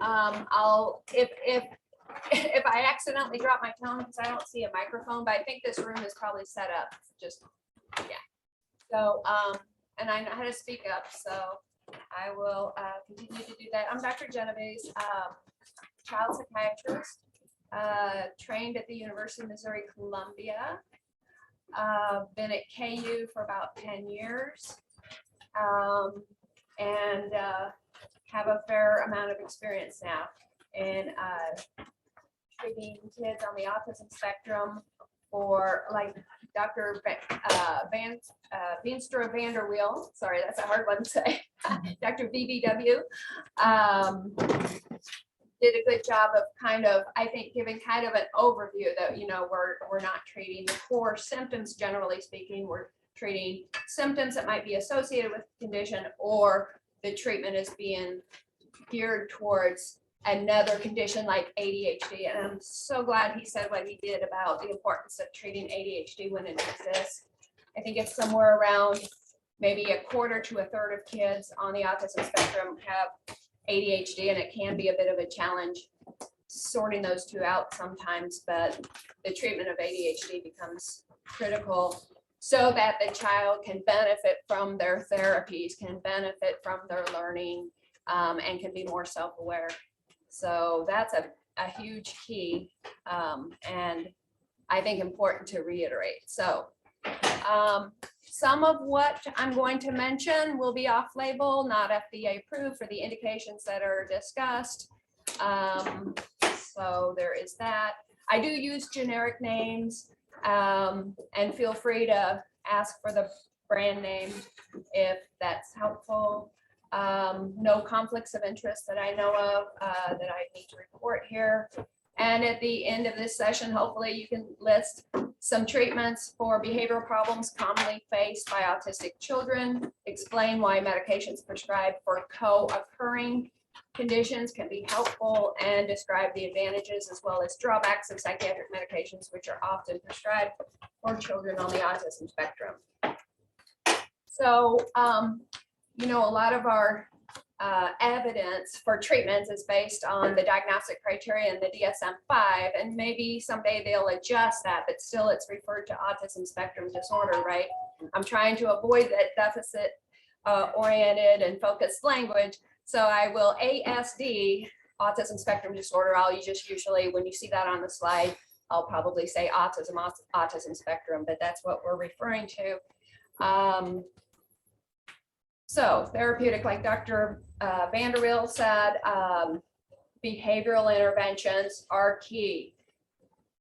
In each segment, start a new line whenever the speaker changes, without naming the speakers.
I'll, if I accidentally drop my phone because I don't see a microphone, but I think this room is probably set up just, yeah. So, and I know how to speak up, so I will continue to do that. I'm Dr. Genevese, child psychiatrist, trained at the University of Missouri Columbia. Been at KU for about 10 years, and have a fair amount of experience now in treating kids on the autism spectrum for, like Dr. Veenstra Vanderweel, sorry, that's a hard one to say, Dr. VBW, did a good job of kind of, I think, giving kind of an overview that, you know, we're not treating the core symptoms, generally speaking. We're treating symptoms that might be associated with the condition, or the treatment is being geared towards another condition like ADHD. And I'm so glad he said what he did about the importance of treating ADHD when it exists. I think it's somewhere around maybe a quarter to a third of kids on the autism spectrum have ADHD, and it can be a bit of a challenge sorting those two out sometimes, but the treatment of ADHD becomes critical so that the child can benefit from their therapies, can benefit from their learning, and can be more self-aware. So that's a huge key, and I think important to reiterate. So some of what I'm going to mention will be off-label, not FDA approved for the indications that are discussed. So there is that. I do use generic names, and feel free to ask for the brand name if that's helpful. No conflicts of interest that I know of that I need to report here. And at the end of this session, hopefully you can list some treatments for behavioral problems commonly faced by autistic children, explain why medications prescribed for co-occurring conditions can be helpful, and describe the advantages as well as drawbacks of psychiatric medications, which are often prescribed for children on the autism spectrum. So, you know, a lot of our evidence for treatments is based on the diagnostic criteria in the DSM-5, and maybe someday they'll adjust that, but still it's referred to autism spectrum disorder, right? I'm trying to avoid that deficit oriented and focused language, so I will ASD, autism spectrum disorder. I'll just usually, when you see that on the slide, I'll probably say autism spectrum, but that's what we're referring to. So therapeutic, like Dr. Vanderweel said, behavioral interventions are key,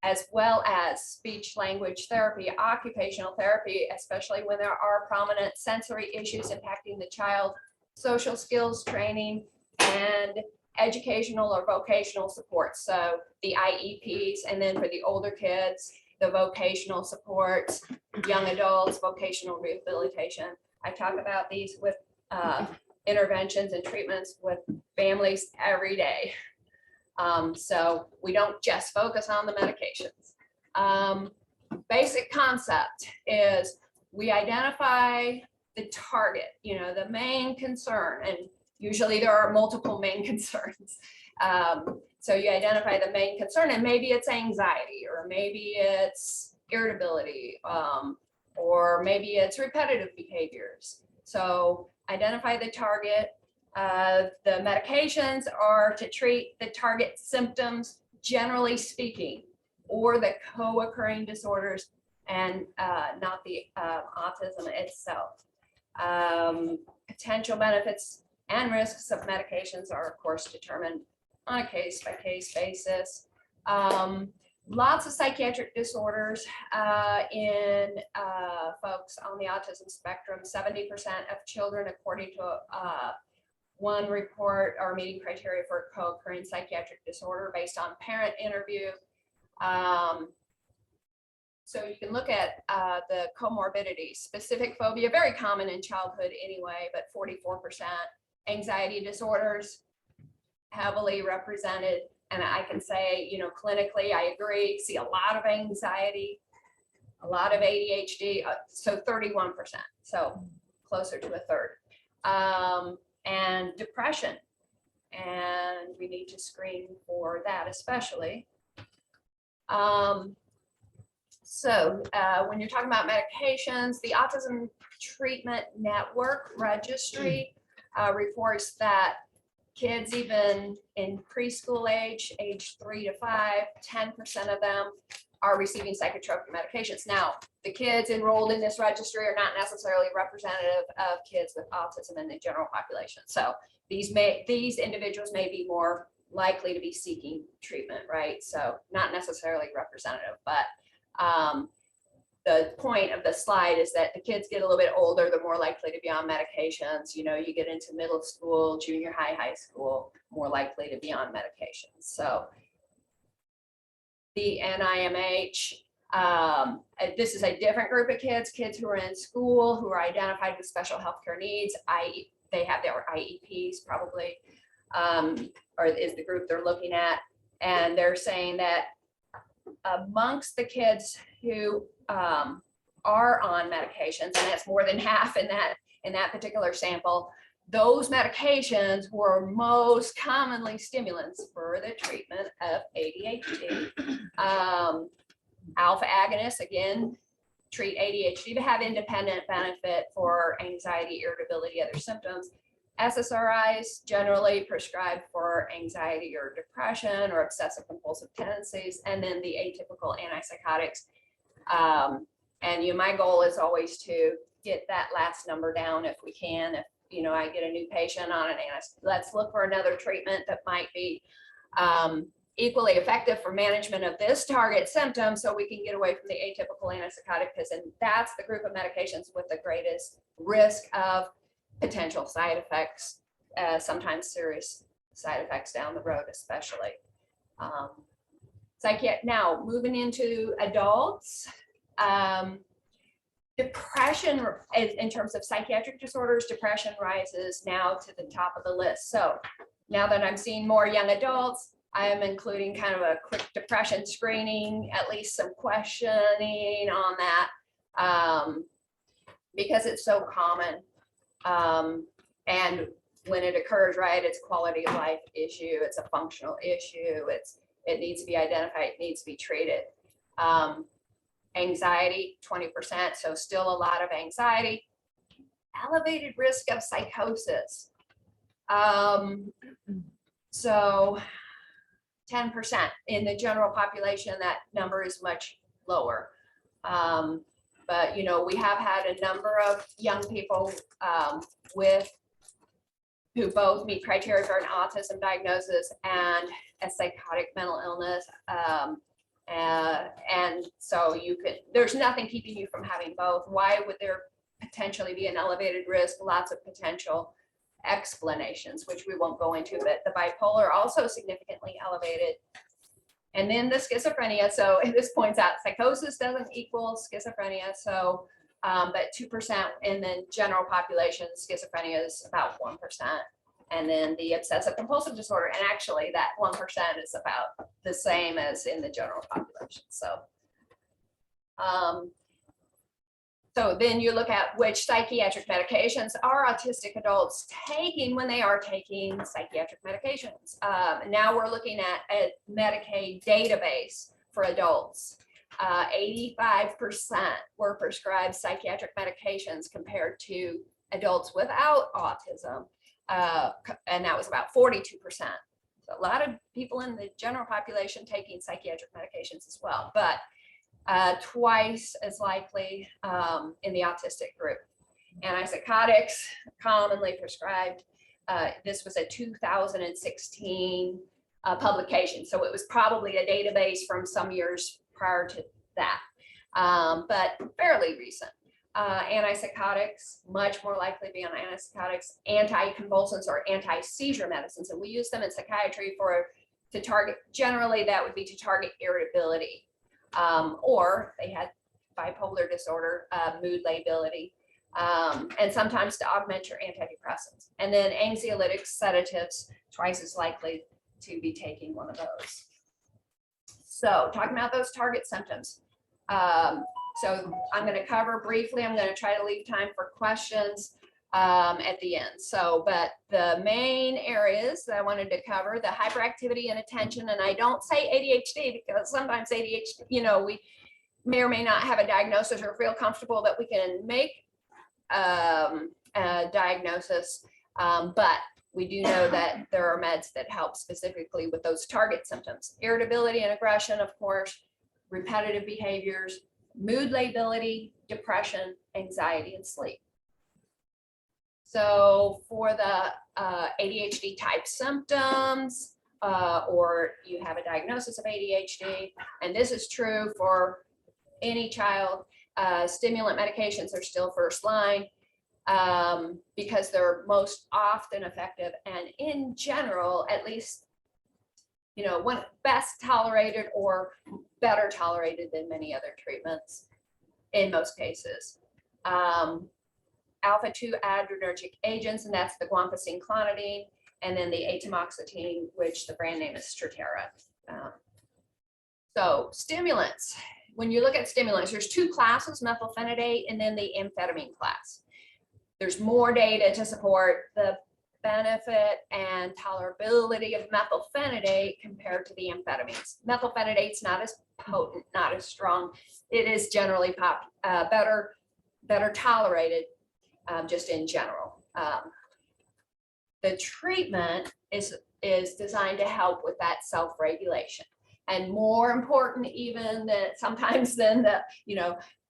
as well as speech language therapy, occupational therapy, especially when there are prominent sensory issues impacting the child, social skills training, and educational or vocational support. So the IEPs, and then for the older kids, the vocational supports, young adults, vocational rehabilitation. I talk about these with interventions and treatments with families every day. So we don't just focus on the medications. Basic concept is we identify the target, you know, the main concern, and usually there are multiple main concerns. So you identify the main concern, and maybe it's anxiety, or maybe it's irritability, or maybe it's repetitive behaviors. So identify the target. The medications are to treat the target symptoms, generally speaking, or the co-occurring disorders, and not the autism itself. Potential benefits and risks of medications are, of course, determined on a case-by-case basis. Lots of psychiatric disorders in folks on the autism spectrum. 70% of children, according to one report, are meeting criteria for co-occurring psychiatric disorder based on parent interview. So you can look at the comorbidities. Specific phobia, very common in childhood anyway, but 44%. Anxiety disorders, heavily represented. And I can say, you know, clinically, I agree, see a lot of anxiety, a lot of ADHD, so 31%, so closer to a third. And depression. And we need to screen for that especially. When you're talking about medications, the Autism Treatment Network Registry reports that kids even in preschool age 3 to 5, 10% of them are receiving psychotropic medications. Now, the kids enrolled in this registry are not necessarily representative of kids with autism in the general population. So these individuals may be more likely to be seeking treatment, right? So not necessarily representative, but the point of the slide is that the kids get a little bit older, they're more likely to be on medications. You know, you get into middle school, junior high, high school, more likely to be on medications. So the NIMH, this is a different group of kids who are in school, who are identified with special healthcare needs. They have their IEPs probably, or is the group they're looking at. And they're saying that amongst the kids who are on medications, and that's more than half in that particular sample, those medications were most commonly stimulants for the treatment of ADHD. Alpha agonists, again, treat ADHD to have independent benefit for anxiety, irritability, other symptoms. SSRIs generally prescribed for anxiety or depression or obsessive compulsive tendencies, and then the atypical antipsychotics. And my goal is always to get that last number down if we can. If I get a new patient on an antipsychotic, let's look for another treatment that might be equally effective for management of this target symptom, so we can get away from the atypical antipsychotic, because that's the group of medications with the greatest risk of potential side effects, sometimes serious side effects down the road, especially. Now, moving into adults, depression, in terms of psychiatric disorders, depression rises now to the top of the list. So now that I'm seeing more young adults, I am including kind of a quick depression screening, at least some questioning on that, because it's so common. And when it occurs, right, it's a quality of life issue, it's a functional issue, it needs to be identified, it needs to be treated. Anxiety, 20%, so still a lot of anxiety. Elevated risk of psychosis. So 10% in the general population, that number is much lower. But we have had a number of young people who both meet criteria for an autism diagnosis and a psychotic mental illness. And so there's nothing keeping you from having both. Why would there potentially be an elevated risk? Lots of potential explanations, which we won't go into, but the bipolar also significantly elevated. And then the schizophrenia. So this points out psychosis doesn't equal schizophrenia. So, but 2% in the general population, schizophrenia is about 1%. And then the obsessive compulsive disorder, and actually that 1% is about the same as in the general population. So, so then you look at which psychiatric medications are autistic adults taking when they are taking psychiatric medications. Now we're looking at a Medicaid database for adults. 85% were prescribed psychiatric medications compared to adults without autism. And that was about 42%. So a lot of people in the general population taking psychiatric medications as well, but twice as likely in the autistic group. Antipsychotics commonly prescribed. This was a 2016 publication, so it was probably a database from some years prior to that, but fairly recent. Antipsychotics, much more likely to be on antipsychotics, anticonvulsants or anti-seizure medicines, and we use them in psychiatry to target, generally that would be to target irritability, or they had bipolar disorder, mood lability, and sometimes to augment your antidepressants. And then anxiolytics, sedatives, twice as likely to be taking one of those. So talking about those target symptoms. So I'm going to cover briefly, I'm going to try to leave time for questions. at the end. So, but the main areas that I wanted to cover, the hyperactivity and attention, and I don't say ADHD because sometimes ADHD, we may or may not have a diagnosis or feel comfortable that we can make a diagnosis, but we do know that there are meds that help specifically with those target symptoms. Irritability and aggression, of course, repetitive behaviors, mood lability, depression, anxiety, and sleep. So for the ADHD type symptoms, or you have a diagnosis of ADHD, and this is true for any child, stimulant medications are still first line because they're most often effective and in general, at least, one best tolerated or better tolerated than many other treatments in most cases. Alpha-2 adrenergic agents, and that's the guanfacine clonidine, and then the atomoxetine, which the brand name is Strattera. So stimulants, when you look at stimulants, there's two classes, methylphenidate and then the amphetamine class. There's more data to support the benefit and tolerability of methylphenidate compared to the amphetamines. Methylphenidate's not as potent, not as strong. It is generally better tolerated, just in general. The treatment is designed to help with that self-regulation, and more important even than sometimes than the,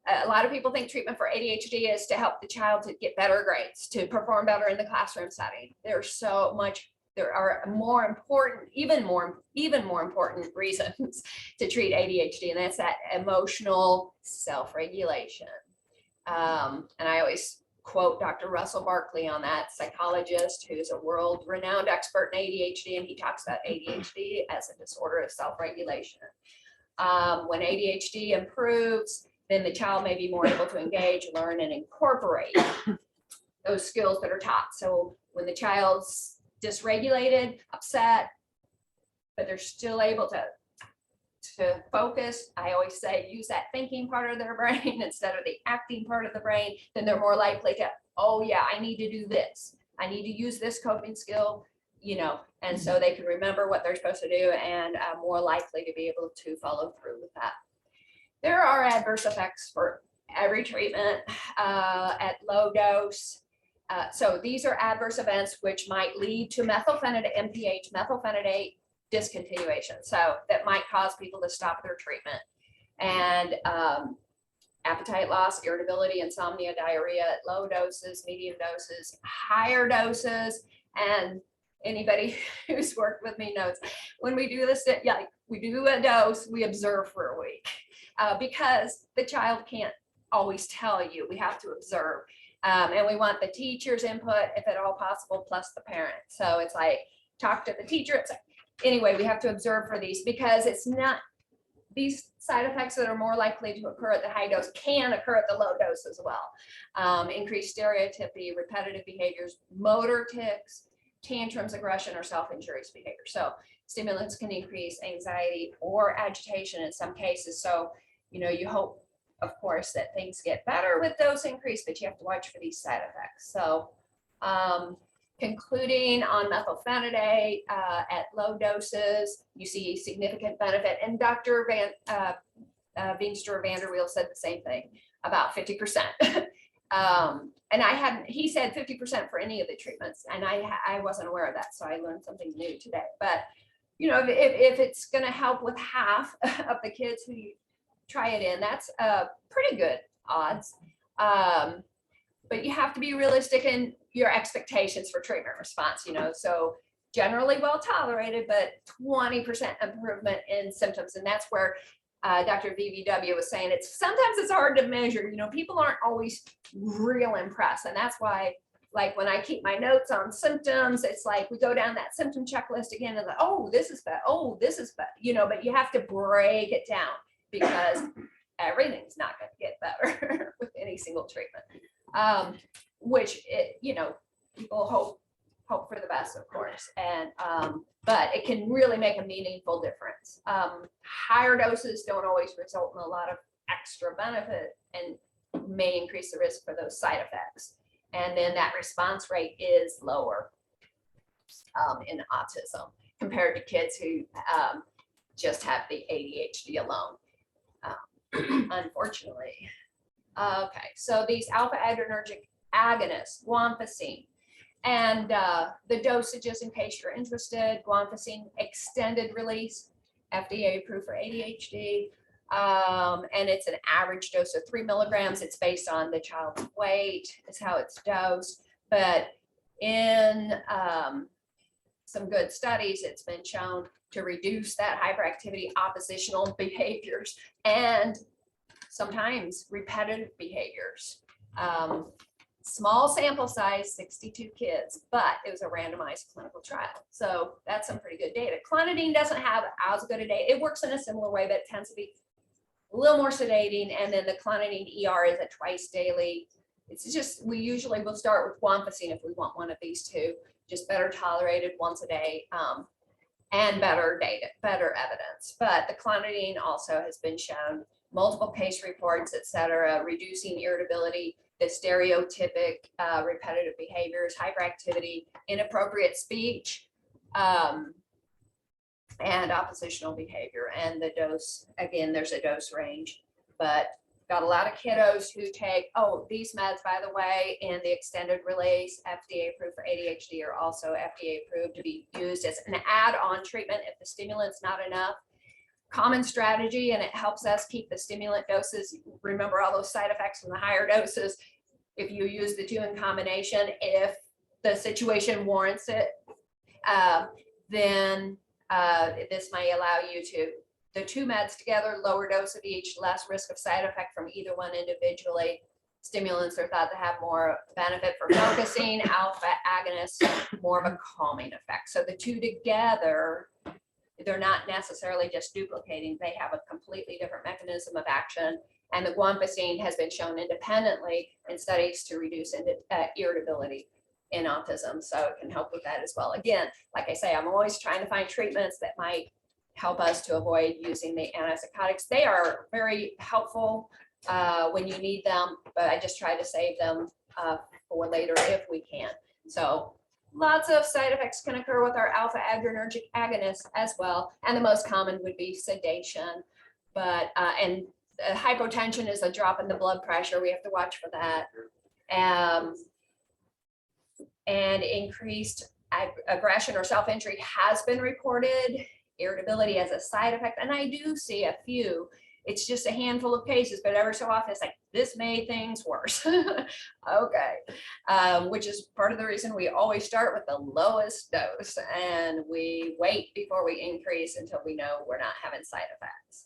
a lot of people think treatment for ADHD is to help the child to get better grades, to perform better in the classroom setting. There are more important, even more important reasons to treat ADHD, and that's that emotional self-regulation. And I always quote Dr. Russell Barkley on that, psychologist who's a world-renowned expert in ADHD, and he talks about ADHD as a disorder of self-regulation. When ADHD improves, then the child may be more able to engage, learn, and incorporate those skills that are taught. So when the child's dysregulated, upset, but they're still able to focus, I always say use that thinking part of their brain instead of the acting part of the brain, then they're more likely to, oh yeah, I need to do this. I need to use this coping skill, and so they can remember what they're supposed to do and more likely to be able to follow through with that. There are adverse effects for every treatment at low dose. So these are adverse events which might lead to methylphenidate discontinuation. So that might cause people to stop their treatment. And appetite loss, irritability, insomnia, diarrhea at low doses, medium doses, higher doses. And anybody who's worked with me knows when we do this, we do a dose, we observe for a week because the child can't always tell you. We have to observe. And we want the teacher's input, if at all possible, plus the parent. So it's like, talk to the teacher. Anyway, we have to observe for these because it's not, these side effects that are more likely to occur at the high dose can occur at the low dose as well. Increased stereotypy, repetitive behaviors, motor tics, tantrums, aggression, or self-injurious behavior. So stimulants can increase anxiety or agitation in some cases. So, you hope, of course, that things get better with dose increase, but you have to watch for these side effects. So concluding on methylphenidate at low doses, you see significant benefit. And Dr. Veenstra Vanderweel said the same thing, about 50%. And he said 50% for any of the treatments, and I wasn't aware of that, so I learned something new today. But if it's going to help with half of the kids who try it in, that's pretty good odds. But you have to be realistic in your expectations for treatment response, so generally well tolerated, but 20% improvement in symptoms. And that's where Dr. VVW was saying sometimes it's hard to measure, people aren't always real impressed. And that's why, like when I keep my notes on symptoms, it's like we go down that symptom checklist again and oh, this is bad. Oh, this is bad, but you have to break it down because everything's not going to get better with any single treatment. Which people hope for the best, of course, and but it can really make a meaningful difference. Higher doses don't always result in a lot of extra benefit and may increase the risk for those side effects. And then that response rate is lower in autism compared to kids who just have the ADHD alone, unfortunately. Okay, so these alpha adrenergic agonists, guanfacine, and the dosages, in case you're interested: guanfacine extended release, FDA approved for ADHD, and it's an average dose of 3 milligrams. It's based on the child's weight, is how it's dosed. But in some good studies, it's been shown to reduce that hyperactivity, oppositional behaviors, and sometimes repetitive behaviors. Small sample size, 62 kids, but it was a randomized clinical trial. So that's some pretty good data. Clonidine doesn't have as good a data. It works in a similar way, but it tends to be a little more sedating. And then the clonidine ER is a twice daily. It's just, we usually will start with guanfacine if we want one of these two, just better tolerated once a day, and better data, better evidence. But the clonidine also has been shown, multiple case reports, et cetera, reducing irritability, the stereotypic repetitive behaviors, hyperactivity, inappropriate speech, and oppositional behavior. And the dose, again, there's a dose range, but got a lot of kiddos who take, oh, these meds, by the way, in the extended release, FDA approved for ADHD, are also FDA approved to be used as an add-on treatment if the stimulant's not enough. Common strategy, and it helps us keep the stimulant doses. Remember all those side effects from the higher doses. If you use the two in combination, if the situation warrants it, then this may allow you to, the two meds together, lower dose of each, less risk of side effect from either one individually. Stimulants are thought to have more benefit for focusing, alpha agonists, more of a calming effect. So the two together, they're not necessarily just duplicating, they have a completely different mechanism of action. And the guanfacine has been shown independently in studies to reduce irritability in autism. So it can help with that as well. Again, like I say, I'm always trying to find treatments that might help us to avoid using the antipsychotics. They are very helpful when you need them, but I just try to save them for later if we can. So lots of side effects can occur with our alpha adrenergic agonists as well. And the most common would be sedation, but, and hypotension is a drop in the blood pressure. We have to watch for that. And increased aggression or self-injury has been reported. Irritability as a side effect. And I do see a few. It's just a handful of cases, but ever so often it's like, this made things worse. Okay. Which is part of the reason we always start with the lowest dose and we wait before we increase until we know we're not having side effects.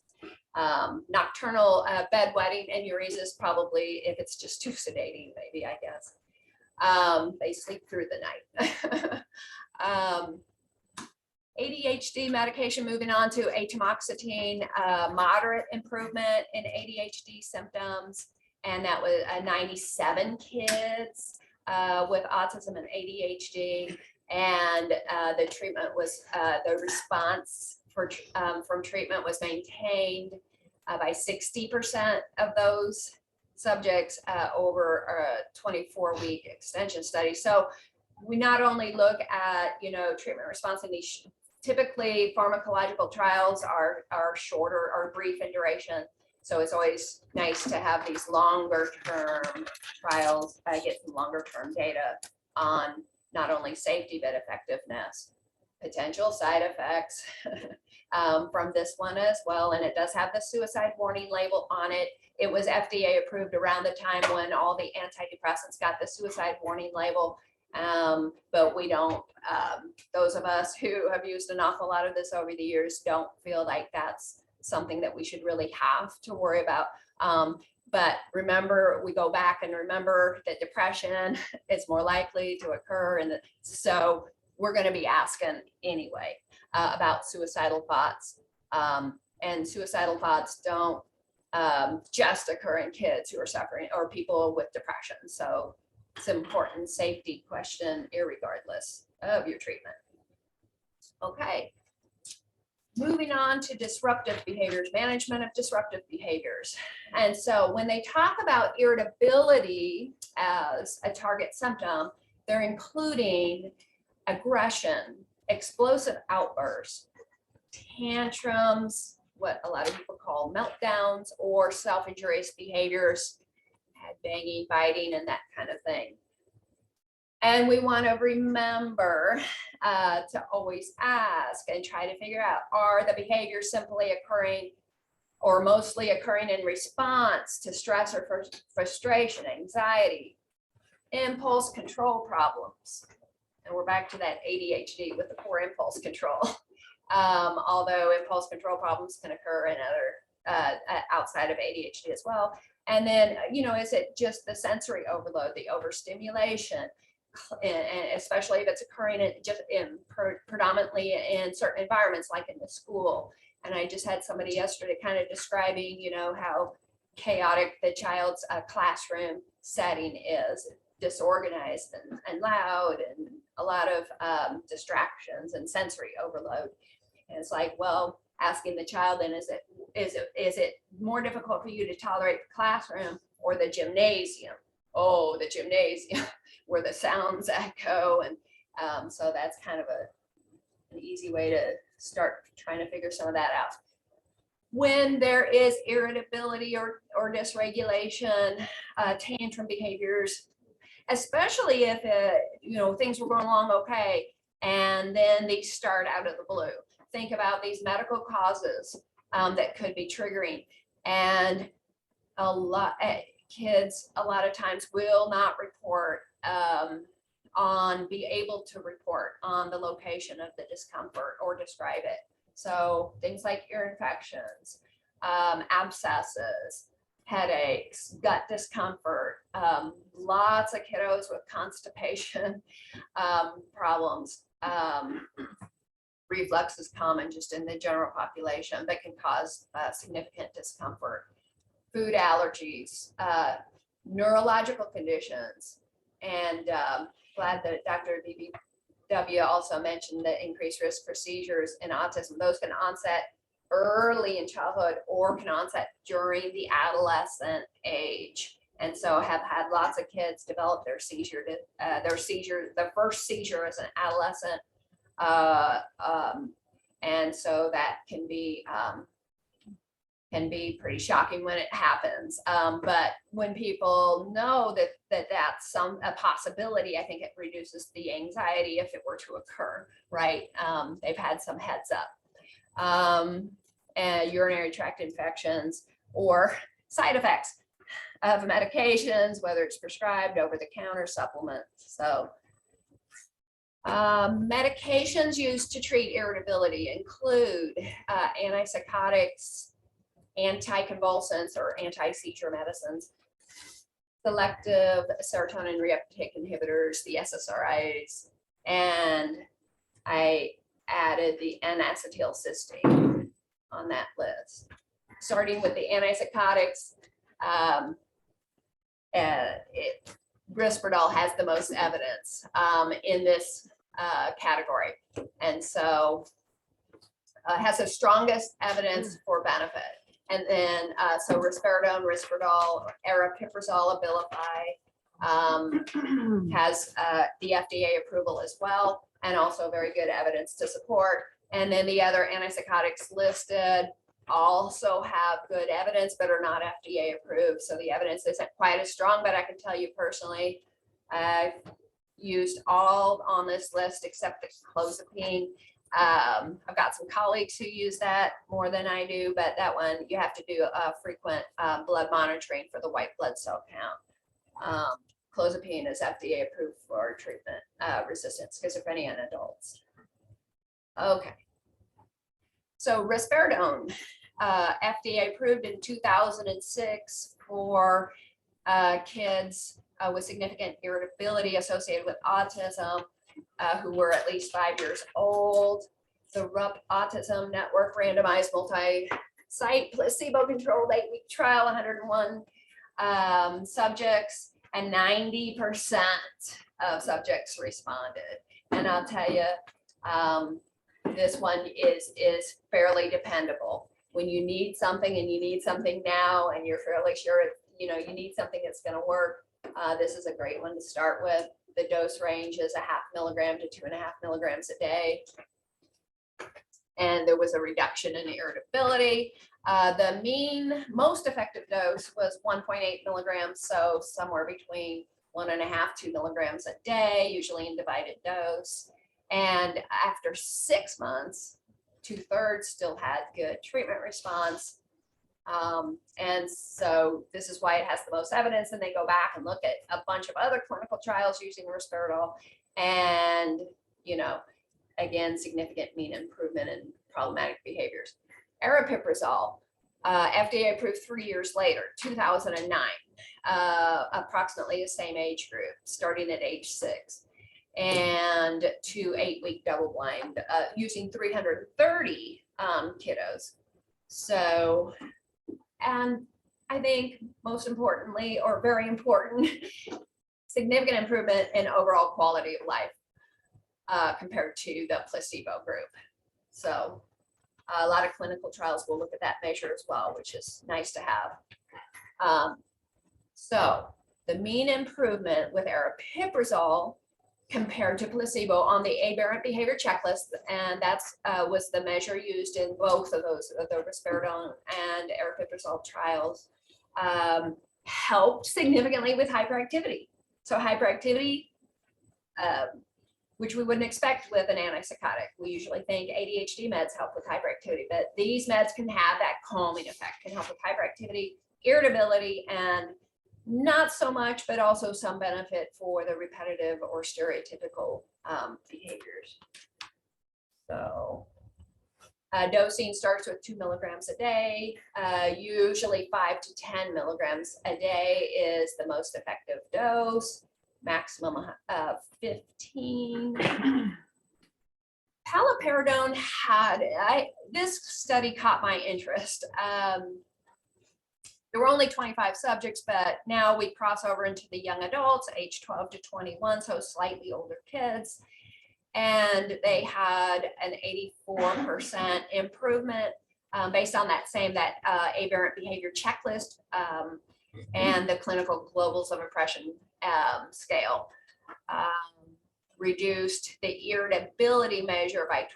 Nocturnal bedwetting and ureasis, probably if it's just too sedating, maybe, I guess. They sleep through the night. ADHD medication, moving on to atomoxetine, moderate improvement in ADHD symptoms. And that was 97 kids with autism and ADHD. And the treatment was, the response for, from treatment was maintained by 60% of those subjects over a 24-week extension study. So we not only look at, treatment response in these, typically pharmacological trials are shorter or brief in duration. So it's always nice to have these longer term trials, get some longer term data on not only safety, but effectiveness, potential side effects from this one as well. And it does have the suicide warning label on it. It was FDA approved around the time when all the antidepressants got the suicide warning label. But we don't, those of us who have used an awful lot of this over the years don't feel like that's something that we should really have to worry about. But remember, we go back and remember that depression is more likely to occur. And so we're going to be asking anyway about suicidal thoughts. And suicidal thoughts don't just occur in kids who are suffering or people with depression. So it's an important safety question, irregardless of your treatment. Okay. Moving on to disruptive behaviors, management of disruptive behaviors. And so when they talk about irritability as a target symptom, they're including aggression, explosive outbursts, tantrums, what a lot of people call meltdowns, or self-injurious behaviors, head banging, biting, and that kind of thing. And we want to remember to always ask and try to figure out, are the behaviors simply occurring or mostly occurring in response to stress or frustration, anxiety, impulse control problems? And we're back to that ADHD with the poor impulse control. Although impulse control problems can occur in other outside of ADHD as well. And then, is it just the sensory overload, the overstimulation? And especially if it's occurring predominantly in certain environments, like in the school. And I just had somebody yesterday kind of describing, how chaotic the child's classroom setting is, disorganized and loud, and a lot of distractions and sensory overload. And it's like, well, asking the child then, is it more difficult for you to tolerate the classroom or the gymnasium? Oh, the gymnasium, where the sounds echo. And so that's kind of an easy way to start trying to figure some of that out. When there is irritability or dysregulation, tantrum behaviors, especially if things were going along okay, and then they start out of the blue. Think about these medical causes that could be triggering, and kids a lot of times will not report be able to report on the location of the discomfort or describe it. So things like ear infections, abscesses, headaches, gut discomfort, lots of kiddos with constipation problems. Reflux is common just in the general population that can cause significant discomfort. Food allergies, neurological conditions, and glad that Dr. BBW also mentioned the increased risk for seizures in autism. Those can onset early in childhood or can onset during the adolescent age. And so have had lots of kids develop their first seizure as an adolescent. And so that can be pretty shocking when it happens. But when people know that that's a possibility, I think it reduces the anxiety if it were to occur, right? They've had some heads up. And urinary tract infections or side effects of medications, whether it's prescribed, over-the-counter supplements. So medications used to treat irritability include antipsychotics, anticonvulsants or anti-seizure medicines, selective serotonin reuptake inhibitors, the SSRIs, and I added the N-acetylcysteine on that list. Starting with the antipsychotics, Risperdal has the most evidence in this category, and so has the strongest evidence for benefit. And then, so risperidone, Risperdal, aripiprazole, Abilify has the FDA approval as well, and also very good evidence to support. And then the other antipsychotics listed also have good evidence, but are not FDA approved. So the evidence isn't quite as strong, but I can tell you personally, I've used all on this list except the Clozapine. I've got some colleagues who use that more than I do, but that one you have to do frequent blood monitoring for the white blood cell count. Clozapine is FDA approved for treatment resistant schizophrenia in adults. Okay. So risperidone, FDA approved in 2006 for kids with significant irritability associated with autism who were at least 5 years old. The RUP Autism Network randomized multi-site placebo-controlled 8-week trial, 101 subjects, and 90% of subjects responded. And I'll tell you, this one is fairly dependable. When you need something and you need something now and you're fairly sure, you know, you need something that's going to work, this is a great one to start with. The dose range is 0.5 milligram to 2.5 milligrams a day. And there was a reduction in irritability. The mean most effective dose was 1.8 milligrams, so somewhere between 1.5 to 2 milligrams a day, usually in divided dose. And after 6 months, 2/3 still had good treatment response. And so this is why it has the most evidence. And they go back and look at a bunch of other clinical trials using risperidone, and, you know, again, significant mean improvement in problematic behaviors. Aripiprazole, FDA approved 3 years later, 2009, approximately the same age group, starting at age 6, and to 8-week double blind, using 330 kiddos. So, and I think most importantly, or very important, significant improvement in overall quality of life compared to the placebo group. So a lot of clinical trials will look at that measure as well, which is nice to have. So the mean improvement with aripiprazole compared to placebo on the aberrant behavior checklist, and that's was the measure used in both of those, the risperidone and aripiprazole trials, helped significantly with hyperactivity. So hyperactivity, which we wouldn't expect with an antipsychotic. We usually think ADHD meds help with hyperactivity, but these meds can have that calming effect, can help with hyperactivity, irritability, and not so much, but also some benefit for the repetitive or stereotypical behaviors. So dosing starts with 2 milligrams a day. Usually 5 to 10 milligrams a day is the most effective dose, maximum of 15. Paliperidone had, this study caught my interest. There were only 25 subjects, but now we cross over into the young adults, age 12 to 21, so slightly older kids. And they had an 84% improvement based on that aberrant behavior checklist and the clinical globals of impression scale. Reduced the irritability measure by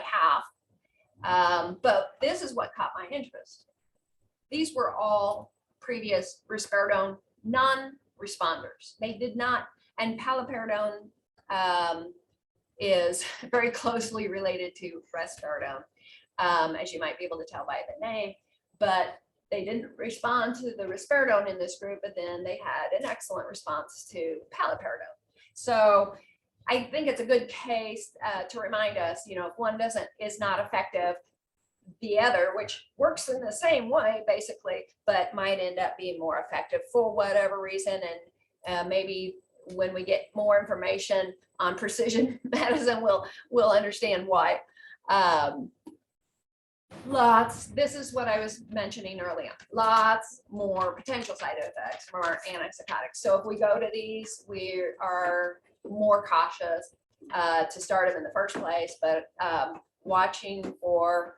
half. But this is what caught my interest. These were all previous risperidone non-responders. They did not, and paliperidone is very closely related to risperidone, as you might be able to tell by the name, but they didn't respond to the risperidone in this group, but then they had an excellent response to paliperidone. So I think it's a good case to remind us, you know, if one is not effective, the other, which works in the same way basically, but might end up being more effective for whatever reason. And maybe when we get more information on precision medicine, we'll understand why. This is what I was mentioning earlier, lots more potential side effects from our antipsychotics. So if we go to these, we are more cautious to start them in the first place, but watching for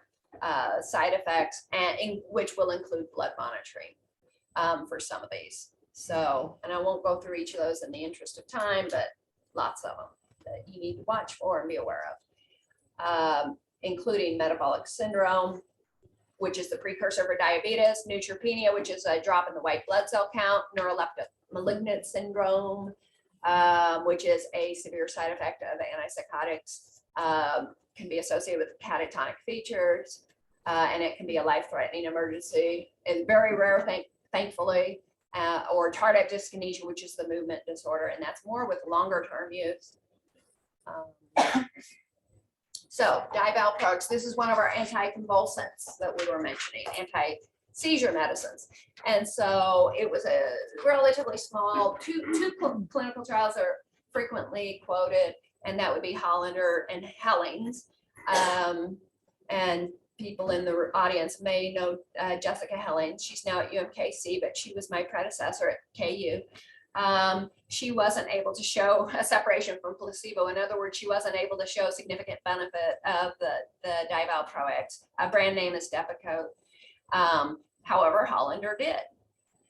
side effects, and which will include blood monitoring for some of these. So, and I won't go through each of those in the interest of time, but lots of them that you need to watch for and be aware of, including metabolic syndrome, which is the precursor for diabetes, neutropenia, which is a drop in the white blood cell count, neuroleptic malignant syndrome, which is a severe side effect of antipsychotics, can be associated with catatonic features, and it can be a life-threatening emergency. It's very rare, thankfully, or tardive dyskinesia, which is the movement disorder, and that's more with longer-term use. So divalproex, this is one of our anticonvulsants that we were mentioning, anti-seizure medicines. And so it was a relatively small, two clinical trials are frequently quoted, and that would be Hollander and Hellings. And people in the audience may know Jessica Hellings. She's now at UMKC, but she was my predecessor at KU. She wasn't able to show a separation from placebo. In other words, she wasn't able to show significant benefit of the divalproex. A brand name is Depakote. However, Hollander did.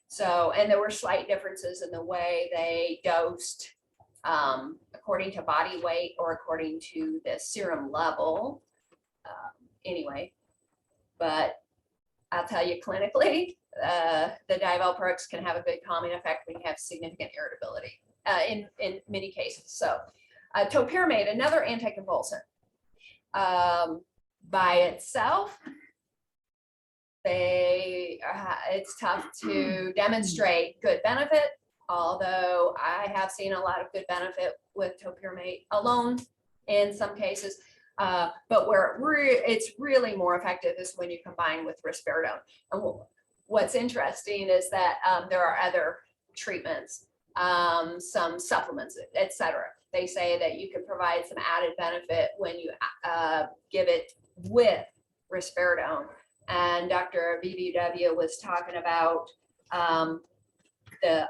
So, and there were slight differences in the way they dosed according to body weight or according to the serum level. Anyway, but I'll tell you clinically, the divalproex can have a good calming effect when you have significant irritability in many cases. So topiramate, another anticonvulsant, by itself, it's tough to demonstrate good benefit, although I have seen a lot of good benefit with topiramate alone in some cases. But where it's really more effective is when you combine with risperidone. And what's interesting is that there are other treatments, some supplements, etc. They say that you can provide some added benefit when you give it with risperidone. And Dr. VVW was talking about the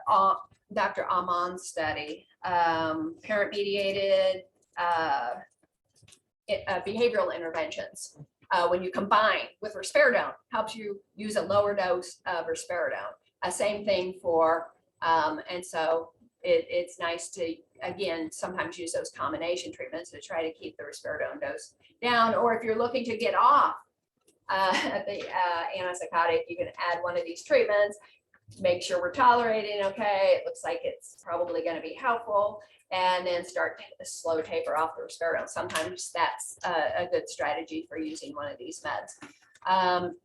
Dr. Aman's study, parent-mediated behavioral interventions. When you combine with risperidone, helps you use a lower dose of risperidone. Same thing for, and so it's nice to, again, sometimes use those combination treatments to try to keep the risperidone dose down. Or if you're looking to get off the antipsychotic, you can add one of these treatments, make sure we're tolerating okay, it looks like it's probably going to be helpful, and then start a slow taper off the risperidone. Sometimes that's a good strategy for using one of these meds.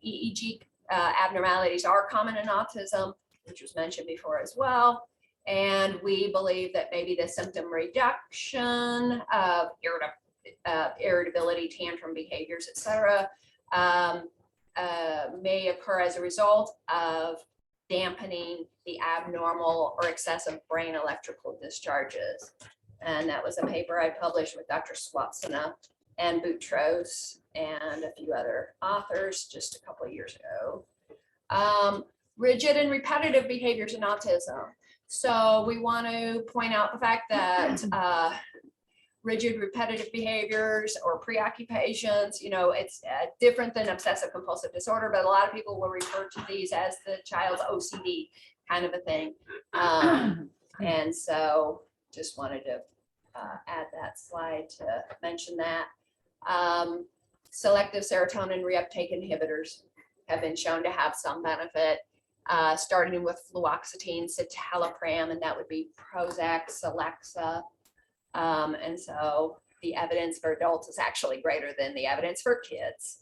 EEG abnormalities are common in autism, which was mentioned before as well. And we believe that maybe the symptom reduction of irritability, tantrum behaviors, etc., may occur as a result of dampening the abnormal or excessive brain electrical discharges. And that was a paper I published with Dr. Swatsana and Boutros and a few other authors just a couple of years ago. Rigid and repetitive behaviors in autism. So we want to point out the fact that rigid repetitive behaviors or preoccupations, it's different than obsessive compulsive disorder, but a lot of people will refer to these as the child's OCD kind of a thing. And so just wanted to add that slide to mention that. Selective serotonin reuptake inhibitors have been shown to have some benefit, starting with fluoxetine, citalopram, and that would be Prozac, Celexa. And so the evidence for adults is actually greater than the evidence for kids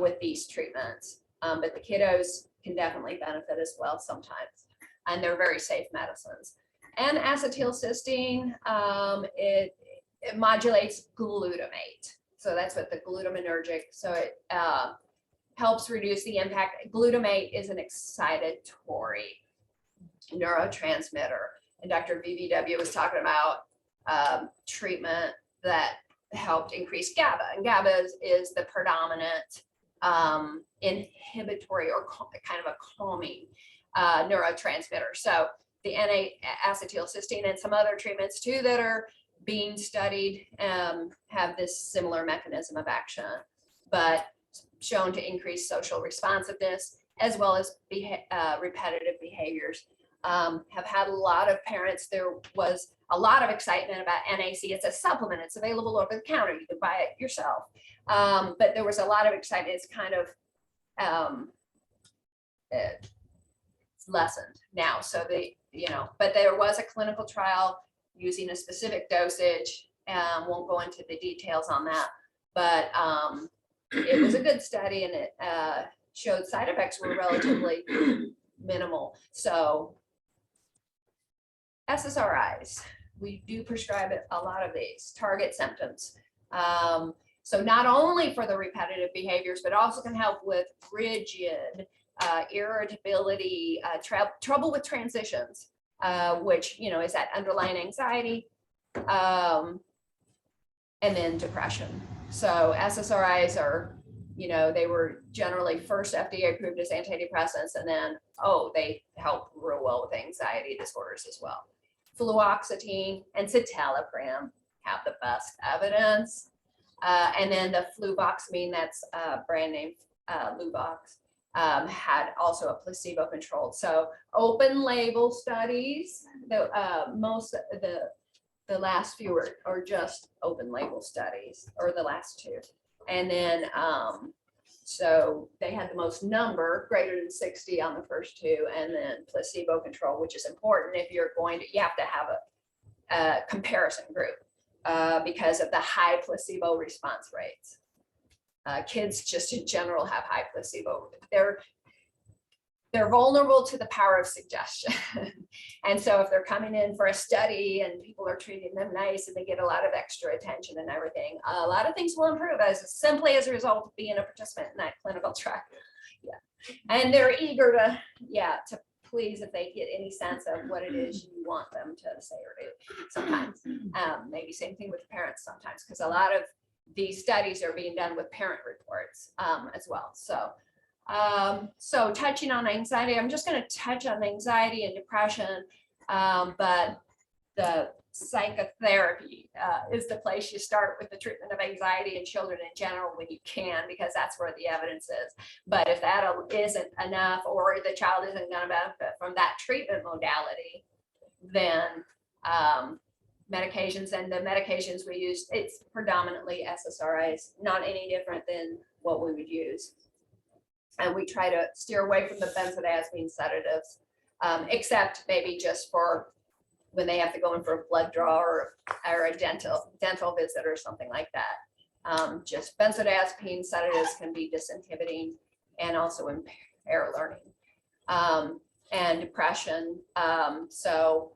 with these treatments. But the kiddos can definitely benefit as well sometimes. And they're very safe medicines. And acetylcysteine, it modulates glutamate. So that's what the glutaminergic, so it helps reduce the impact. Glutamate is an excitatory neurotransmitter. And Dr. VVW was talking about treatment that helped increase GABA, and GABA is the predominant inhibitory or kind of a calming neurotransmitter. So the N-acetylcysteine and some other treatments too that are being studied have this similar mechanism of action, but shown to increase social responsiveness as well as repetitive behaviors. Have had a lot of parents, there was a lot of excitement about NAC. It's a supplement, it's available over the counter, you can buy it yourself. But there was a lot of excitement, it's kind of it's lessened now. So but there was a clinical trial using a specific dosage, won't go into the details on that, but it was a good study and it showed side effects were relatively minimal. So SSRIs, we do prescribe a lot of these, target symptoms. So not only for the repetitive behaviors, but also can help with rigid, irritability, trouble with transitions, which, is that underlying anxiety, and then depression. So SSRIs are, they were generally first FDA approved as antidepressants, and then, they help real well with anxiety disorders as well. fluoxetine, and citalopram have the best evidence. And then the fluvoxamine, that's brand name Luvox, had also a placebo controlled. So open label studies, the last few are just open label studies, or the last two. And then so they had the most number, greater than 60 on the first two, and then placebo control, which is important if you're going to, you have to have a comparison group because of the high placebo response rates. Kids just in general have high placebo. They're vulnerable to the power of suggestion. And so if they're coming in for a study and people are treating them nice and they get a lot of extra attention and everything, a lot of things will improve simply as a result of being a participant in that clinical track. Yeah. And they're eager to please if they get any sense of what it is you want them to say or do sometimes. Maybe same thing with the parents sometimes, because a lot of these studies are being done with parent reports as well. So touching on anxiety, I'm just going to touch on anxiety and depression, but the psychotherapy is the place you start with the treatment of anxiety in children in general when you can, because that's where the evidence is. But if that isn't enough, or the child isn't going to benefit from that treatment modality, then medications, and the medications we use, it's predominantly SSRIs, not any different than what we would use. And we try to steer away from the benzodiazepine sedatives, except maybe just for when they have to go in for a blood draw or a dental visit or something like that. Just benzodiazepine sedatives can be disinhibiting and also impair learning and depression. So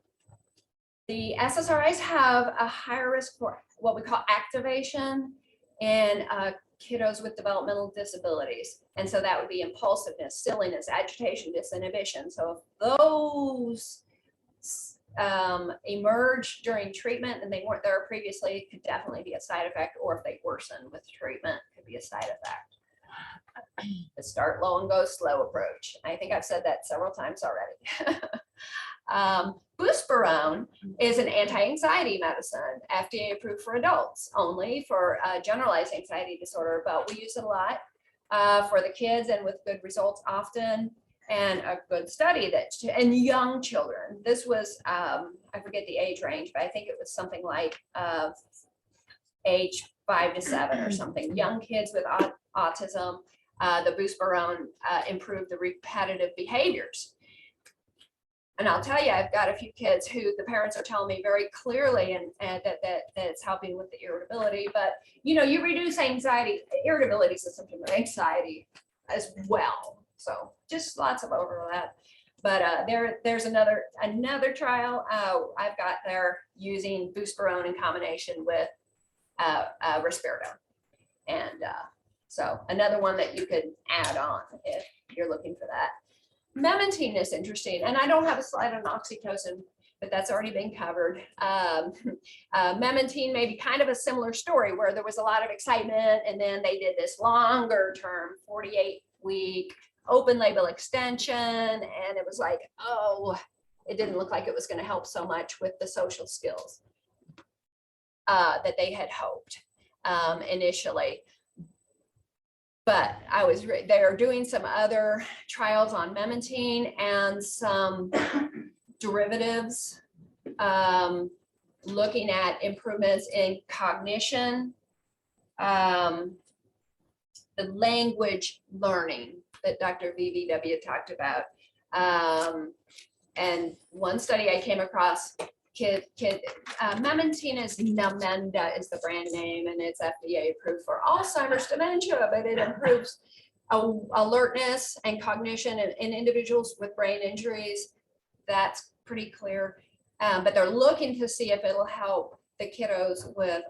the SSRIs have a higher risk for what we call activation in kiddos with developmental disabilities. And so that would be impulsiveness, silliness, agitation, disinhibition. So if those emerge during treatment and they weren't there previously, it could definitely be a side effect, or if they worsen with treatment, it could be a side effect. The start low and go slow approach. I think I've said that several times already. Buspirone is an anti-anxiety medicine, FDA approved for adults only for generalized anxiety disorder, but we use it a lot for the kids and with good results often, and a good study that in young children. This was, I forget the age range, but I think it was something like age 5 to 7 or something. Young kids with autism, the buspirone improved the repetitive behaviors. And I'll tell you, I've got a few kids who the parents are telling me very clearly and that it's helping with the irritability. But you reduce anxiety. Irritability is a symptom of anxiety as well. So just lots of overlap. But there's another trial I've got there using buspirone in combination with risperidone, and so another one that you could add on if you're looking for that. Mementine is interesting, and I don't have a slide on oxytocin, but that's already been covered. Mementine may be kind of a similar story, where there was a lot of excitement, and then they did this longer term 48-week open label extension, and it was like, oh, it didn't look like it was going to help so much with the social skills that they had hoped initially. But they are doing some other trials on Mementine and some derivatives, looking at improvements in cognition, the language learning that Dr. VVW talked about. And one study I came across, Mementine is Namenda is the brand name, and it's FDA approved for Alzheimer's dementia, but it improves alertness and cognition in individuals with brain injuries. That's pretty clear. But they're looking to see if it'll help the kiddos with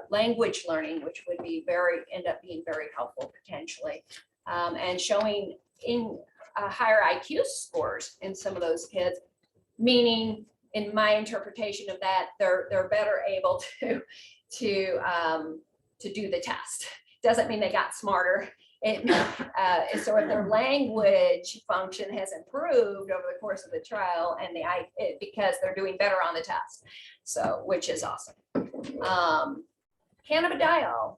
language learning, which would be end up being very helpful potentially, and showing in higher IQ scores in some of those kids, meaning, in my interpretation of that, they're better able to do the test. Doesn't mean they got smarter. So if their language function has improved over the course of the trial, and because they're doing better on the test, so which is awesome. Cannabidiol.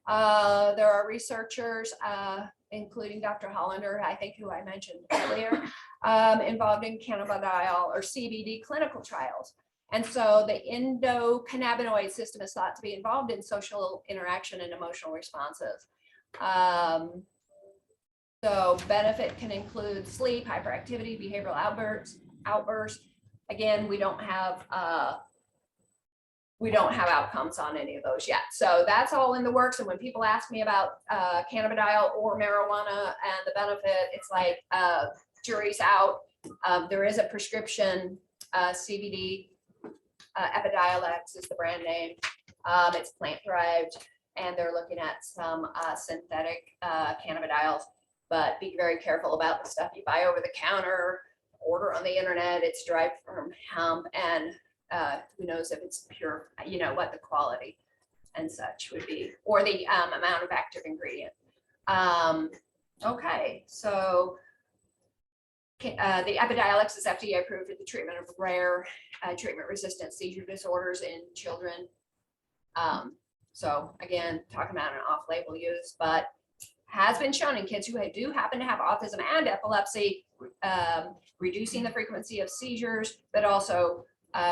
There are researchers, including Dr. Hollander, I think, who I mentioned earlier, involved in cannabidiol or CBD clinical trials. And so the endocannabinoid system is thought to be involved in social interaction and emotional responses. So benefit can include sleep, hyperactivity, behavioral outbursts. Again, we don't have outcomes on any of those yet. So that's all in the works. And when people ask me about cannabidiol or marijuana and the benefit, it's like jury's out. There is a prescription CBD. Epidiolex is the brand name. It's plant derived, and they're looking at some synthetic cannabidiols, but be very careful about the stuff you buy over the counter, order on the internet. It's derived from hemp, and who knows if it's pure, what the quality and such would be, or the amount of active ingredient. Okay, so the Epidiolex is FDA approved for the treatment of rare treatment-resistant seizure disorders in children. So again, talking about an off-label use, but has been shown in kids who do happen to have autism and epilepsy, reducing the frequency of seizures, but also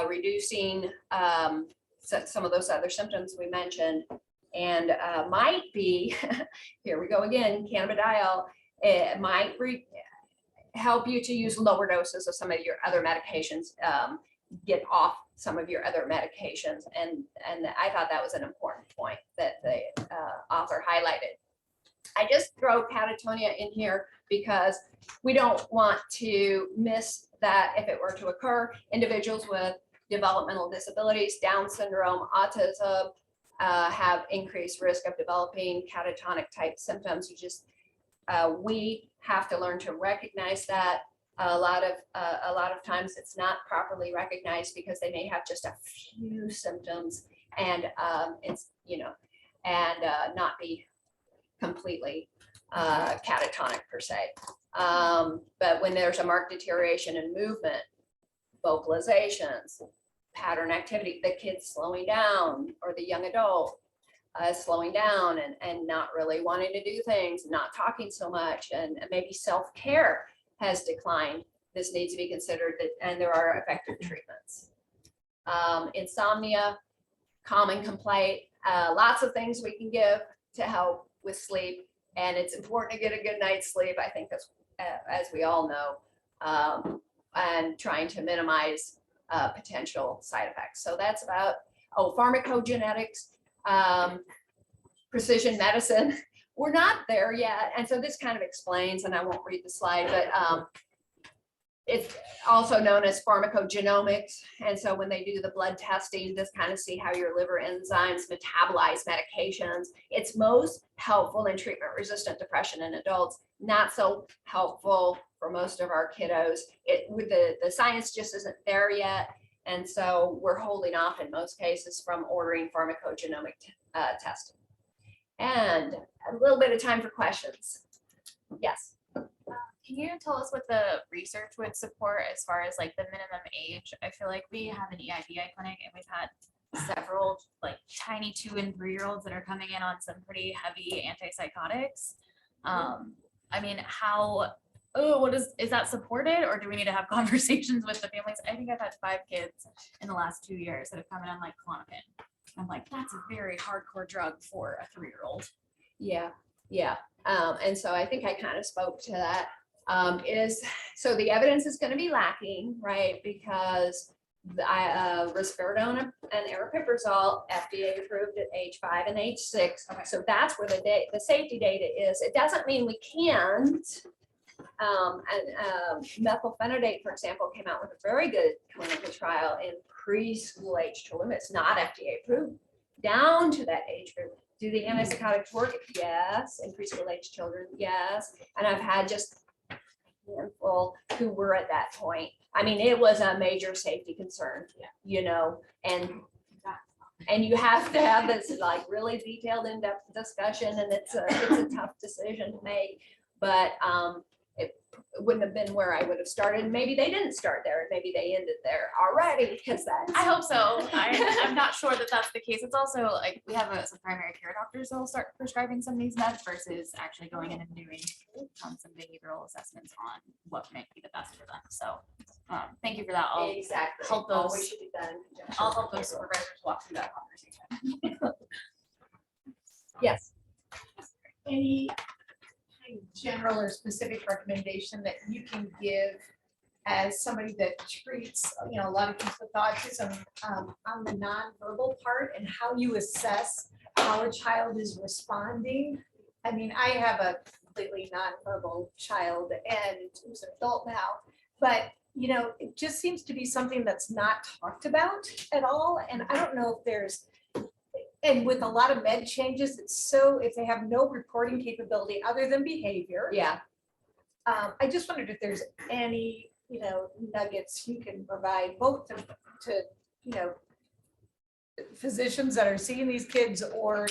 reducing some of those other symptoms we mentioned, and might be, here we go again, cannabidiol, it might help you to use lower doses of some of your other medications, get off some of your other medications. And I thought that was an important point that the author highlighted. I just throw catatonia in here because we don't want to miss that if it were to occur. Individuals with developmental disabilities, Down syndrome, autism, have increased risk of developing catatonic type symptoms. We have to learn to recognize that. A lot of times it's not properly recognized because they may have just a few symptoms, and not be completely catatonic per se. But when there's a marked deterioration in movement, vocalizations, pattern activity, the kid's slowing down, or the young adult slowing down and not really wanting to do things, not talking so much, and maybe self-care has declined, this needs to be considered, and there are effective treatments. Insomnia, common complaint, lots of things we can give to help with sleep, and it's important to get a good night's sleep. I think that's, as we all know, and trying to minimize potential side effects. So that's about, pharmacogenetics, precision medicine. We're not there yet. And so this kind of explains, and I won't read the slide, but it's also known as pharmacogenomics. And so when they do the blood testing, just kind of see how your liver enzymes metabolize medications. It's most helpful in treatment-resistant depression in adults, not so helpful for most of our kiddos. The science just isn't there yet. And so we're holding off in most cases from ordering pharmacogenomic testing. And a little bit of time for questions. Yes.
Can you tell us what the research would support as far as like the minimum age? I feel like we have an EIBI clinic, and we've had several like tiny 2- and 3-year-olds that are coming in on some pretty heavy antipsychotics. I mean, is that supported, or do we need to have conversations with the families? I think I've had 5 kids in the last 2 years that have come in on like Clozapine. I'm like, that's a very hardcore drug for a 3-year-old.
Yeah. And so I think I kind of spoke to that. So the evidence is going to be lacking, right? Because the risperidone and aripiprazole FDA approved at age 5 and age 6. Okay. So that's where the safety data is. It doesn't mean we can't. Methylphenidate, for example, came out with a very good clinical trial in preschool age children. It's not FDA approved down to that age group. Do the antipsychotics work? Yes. In preschool age children, yes. And I've had just a handful who were at that point. I mean, it was a major safety concern, and And you have to have this like really detailed in-depth discussion, and it's a tough decision to make. But it wouldn't have been where I would have started. Maybe they didn't start there. Maybe they ended there already, because that's.
I hope so. I'm not sure that that's the case. It's also like we have some primary care doctors that will start prescribing some of these meds versus actually going in and doing some behavioral assessments on what might be the best for them. So thank you for that. I'll
Exactly.
help
Always
those.
should be done in conjunction
I'll
with
help
the
those
payroll.
supervisors walk through that conversation.
Yes.
Any general or specific recommendation that you can give as somebody that treats, a lot of kids with autism on the nonverbal part, and how you assess how a child is responding? I mean, I have a completely nonverbal child and who's an adult now, but it just seems to be something that's not talked about at all. And I don't know if there's, and with a lot of med changes, it's so, if they have no reporting capability other than behavior.
Yeah.
I just wondered if there's any, nuggets you can provide both to physicians that are seeing these kids, or,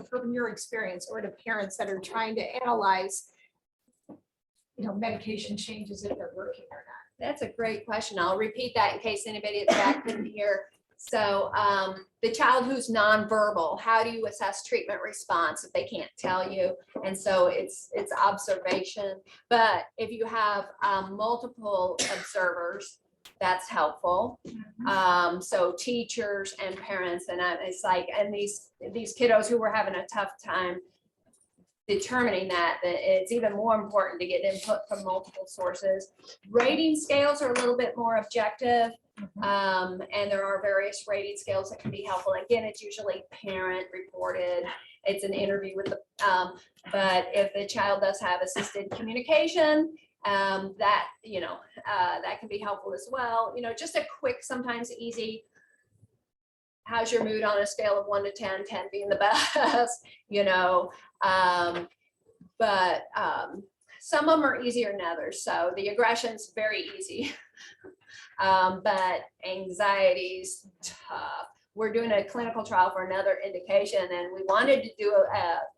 from your experience, or to parents that are trying to analyze, medication changes, if they're working or not.
That's a great question. I'll repeat that in case anybody at the back couldn't hear. So the child who's nonverbal, how do you assess treatment response if they can't tell you? And so it's observation. But if you have multiple observers, that's helpful. So teachers and parents, and it's like, and these kiddos who were having a tough time determining that it's even more important to get input from multiple sources. Rating scales are a little bit more objective. And there are various rating scales that can be helpful. Again, it's usually parent reported. It's an interview with the, but if the child does have assisted communication, that can be helpful as well. Just a quick, sometimes easy, how's your mood on a scale of 1 to 10, 10 being the best, but some of them are easier than others. So the aggression's very easy. But anxiety's tough. We're doing a clinical trial for another indication, and we wanted to do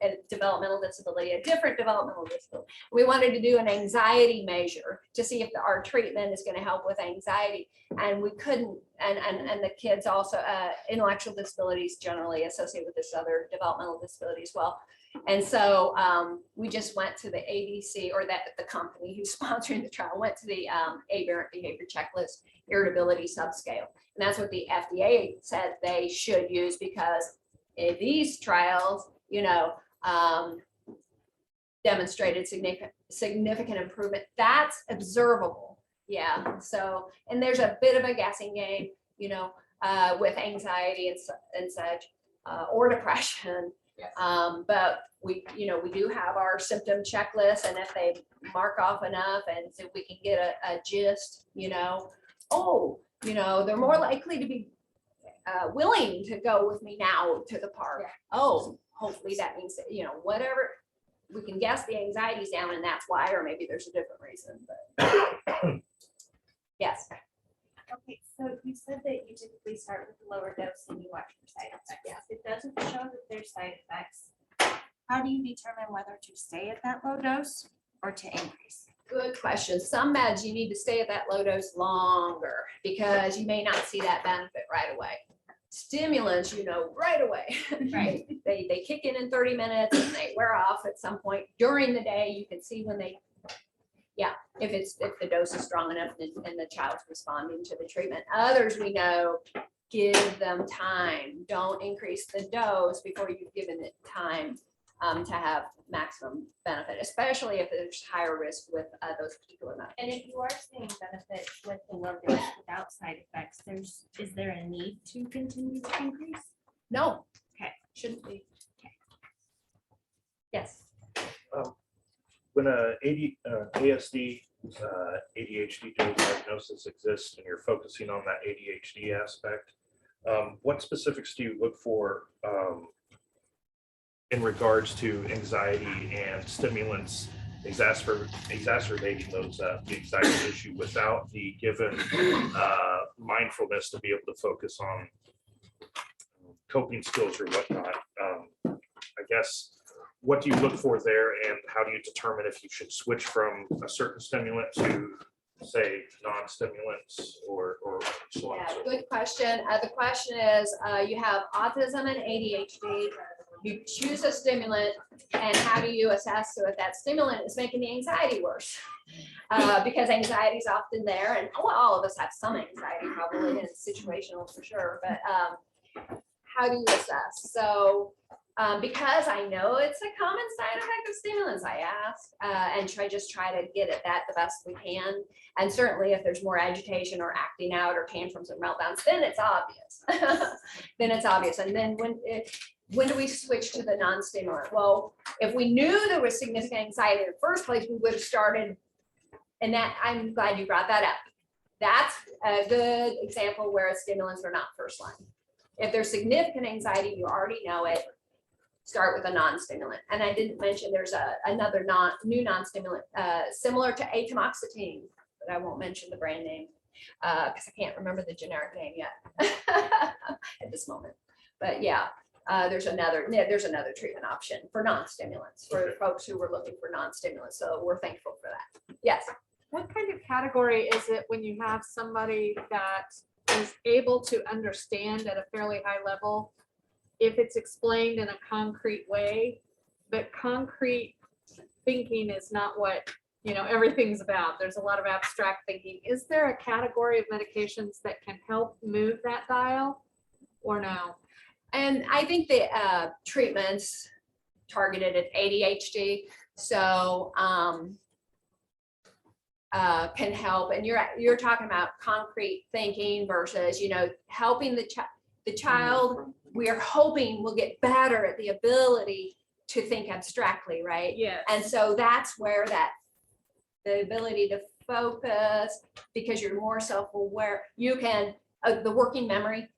a developmental disability, a different developmental disability. We wanted to do an anxiety measure to see if our treatment is going to help with anxiety, and we couldn't. And the kids also intellectual disabilities generally associated with this other developmental disability as well. And so we just went to the ABC, or that the company who's sponsoring the trial went to the aberrant behavior checklist irritability subscale. And that's what the FDA said they should use, because in these trials, demonstrated significant improvement. That's observable. Yeah. So, and there's a bit of a guessing game, with anxiety and such, or depression.
Yes.
But we do have our symptom checklist, and if they mark off enough, and so we can get a gist, they're more likely to be willing to go with me now to the park.
Yeah.
Oh, hopefully that means that, whatever, we can guess the anxiety's down and that's why, or maybe there's a different reason, but yes.
Okay, so you said that you typically start with the lower dose and you watch for side effects.
Yeah.
If it doesn't show that there's side effects, how do you determine whether to stay at that low dose or to increase?
Good question. Some meds you need to stay at that low dose longer because you may not see that benefit right away. Stimulants, right away.
Right.
They kick in 30 minutes and they wear off at some point during the day. You can see when they, if the dose is strong enough and the child's responding to the treatment. Others we know, give them time. Don't increase the dose before you've given it time to have maximum benefit, especially if there's higher risk with those particular meds.
And if you are seeing benefit with the low dose without side effects, is there a need to continue to increase?
No.
Okay.
Shouldn't be. Okay. Yes.
When a ASD, ADHD dual diagnosis exists and you're focusing on that ADHD aspect, what specifics do you look for in regards to anxiety and stimulants exacerbating those the anxiety issue without the given mindfulness to be able to focus on coping skills or whatnot. I guess, what do you look for there, and how do you determine if you should switch from a certain stimulant to, say, non-stimulants or so on and
Yeah,
so forth?
good question. The question is, you have autism and ADHD. You choose a stimulant, and how do you assess if that stimulant is making the anxiety worse? Because anxiety is often there, and well, all of us have some anxiety, probably, and it's situational for sure. But how do you assess? So because I know it's a common side effect of stimulants, I ask and try to get at that the best we can. And certainly if there's more agitation or acting out or tantrums and meltdowns, then it's obvious. Then it's obvious. And then when do we switch to the non-stimulant? Well, if we knew there was significant anxiety in the first place, we would have started. And that, I'm glad you brought that up. That's a good example where stimulants are not first line. If there's significant anxiety, you already know it, start with a non-stimulant. And I didn't mention there's another new non-stimulant similar to atomoxetine, but I won't mention the brand name because I can't remember the generic name yet at this moment. But yeah, there's another treatment option for non-stimulants for the folks who were looking for non-stimulants. So we're thankful for that. Yes.
What kind of category is it when you have somebody that is able to understand at a fairly high level if it's explained in a concrete way, but concrete thinking is not what, everything's about. There's a lot of abstract thinking. Is there a category of medications that can help move that dial or no?
And I think the treatments targeted at ADHD, so can help. And you're talking about concrete thinking versus, helping the child. We are hoping will get better at the ability to think abstractly, right?
Yeah.
And so that's where the ability to focus, because you're more self-aware, you can, the working memory,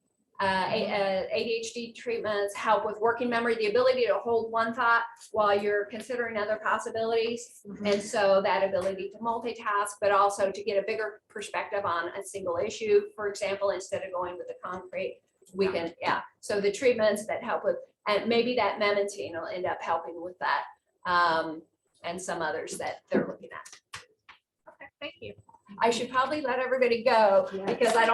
ADHD treatments help with working memory, the ability to hold one thought while you're considering other possibilities. And so that ability to multitask, but also to get a bigger perspective on a single issue, for example, instead of going with the concrete, we can, So the treatments that help with, and maybe that Mementine will end up helping with that. And some others that they're looking at.
Okay, thank you.
I should probably let everybody go because I don't